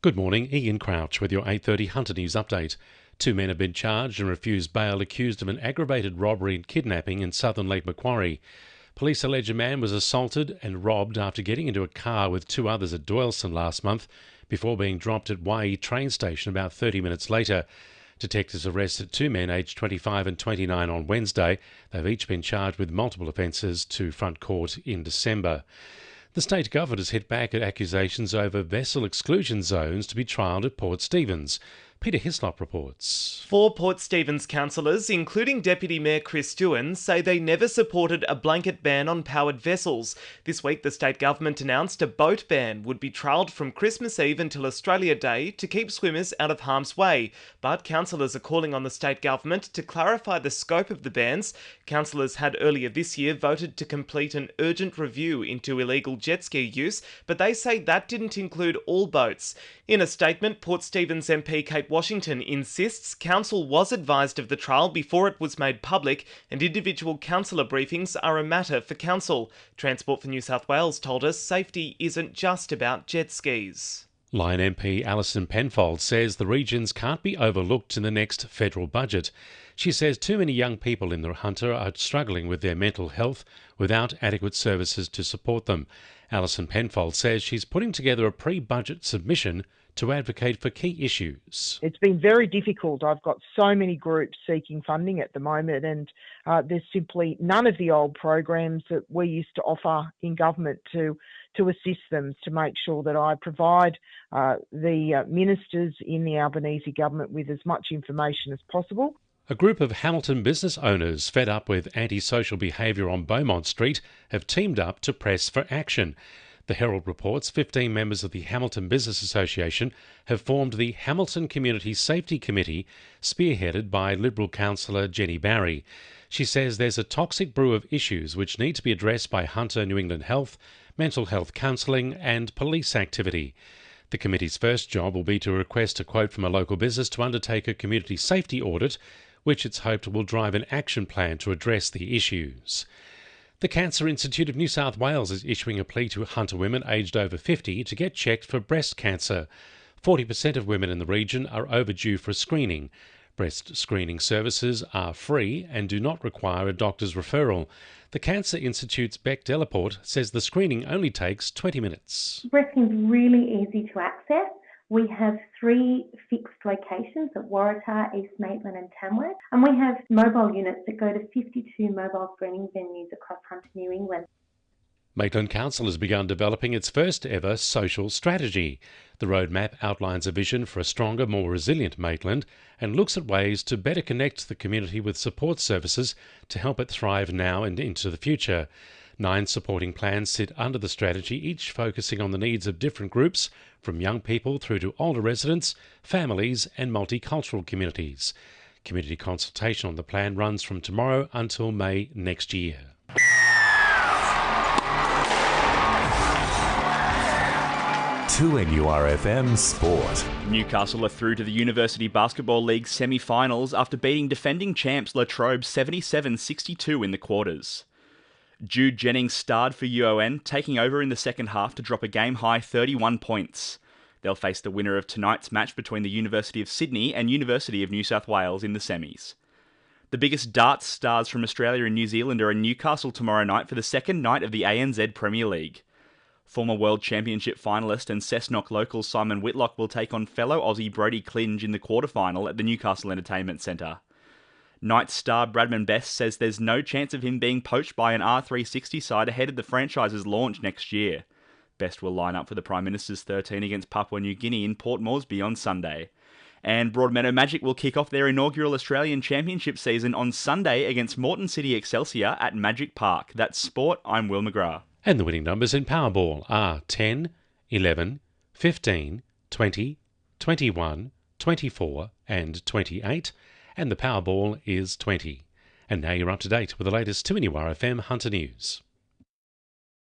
Good morning, Ian Crouch with your 8:30 Hunter News update. Two men have been charged and refused bail accused of an aggravated robbery and kidnapping in southern Lake Macquarie. Police allege a man was assaulted and robbed after getting into a car with two others at Doyleson last month before being dropped at Waihi train station about 30 minutes later. Detectives arrested two men aged 25 and 29 on Wednesday. They've each been charged with multiple offences to front court in December. The state government has hit back at accusations over vessel exclusion zones to be trialled at Port Stephens. Peter Hislop reports. Four Port Stephens councillors, including Deputy Mayor Chris Doohan, say they never supported a blanket ban on powered vessels. This week, the state government announced a boat ban would be trialled from Christmas Eve until Australia Day to keep swimmers out of harm's way. But councillors are calling on the state government to clarify the scope of the bans. Councillors had earlier this year voted to complete an urgent review into illegal jet ski use, but they say that didn't include all boats. In a statement, Port Stephens MP Kate Washington insists council was advised of the trial before it was made public, and individual councillor briefings are a matter for council. Transport for New South Wales told us safety isn't just about jet skis. Lion MP Alison Penfold says the regions can't be overlooked in the next federal budget. She says too many young people in the Hunter are struggling with their mental health without adequate services to support them. Alison Penfold says she's putting together a pre-budget submission to advocate for key issues. It's been very difficult. I've got so many groups seeking funding at the moment, and there's simply none of the old programs that we used to offer in government to assist them, to make sure that I provide the ministers in the Albanese government with as much information as possible. A group of Hamilton business owners fed up with antisocial behaviour on Beaumont Street have teamed up to press for action. The Herald reports 15 members of the Hamilton Business Association have formed the Hamilton Community Safety Committee, spearheaded by Liberal councillor Jenny Barry. She says there's a toxic brew of issues which need to be addressed by Hunter New England Health, mental health counselling and police activity. The committee's first job will be to request a quote from a local business to undertake a community safety audit, which it's hoped will drive an action plan to address the issues. The Cancer Institute of New South Wales is issuing a plea to Hunter women aged over 50 to get checked for breast cancer. 40% of women in the region are overdue for screening. Breast screening services are free and do not require a doctor's referral. The Cancer Institute's Beck Delaporte says the screening only takes 20 minutes. Breasting is really easy to access. We have 3 fixed locations at Waratah, East Maitland and Tamworth, and we have mobile units that go to 52 mobile screening venues across Hunter, New England. Maitland Council has begun developing its first ever social strategy. The roadmap outlines a vision for a stronger, more resilient Maitland and looks at ways to better connect the community with support services to help it thrive now and into the future. 9 supporting plans sit under the strategy, each focusing on the needs of different groups, from young people through to older residents, families and multicultural communities. Community consultation on the plan runs from tomorrow until May next year. To NURFM Sport. Newcastle are through to the University Basketball League semi-finals after beating defending champs La Trobe 77-62 in the quarters. Jude Jennings starred for UON, taking over in the second half to drop a game-high 31 points. They'll face the winner of tonight's match between the University of Sydney and University of New South Wales in the semis. The biggest darts stars from Australia and New Zealand are in Newcastle tomorrow night for the second night of the ANZ Premier League. Former World Championship finalist and Cessnock local Simon Whitlock will take on fellow Aussie Brodie Clinge in the quarterfinal at the Newcastle Entertainment Centre. Knights star Bradman Best says there's no chance of him being poached by an R360 side ahead of the franchise's launch next year. Best will line up for the Prime Minister's 13 against Papua New Guinea in Port Moresby on Sunday. And Broadmeadow Magic will kick off their inaugural Australian Championship season on Sunday against Moreton City Excelsior at Magic Park. That's sport, I'm Will McGrath. And the winning numbers in Powerball are 10, 11, 15, 20, 21, 24 and 28. And the Powerball is 20. And now you're up to date with the latest 2NURFM Hunter News.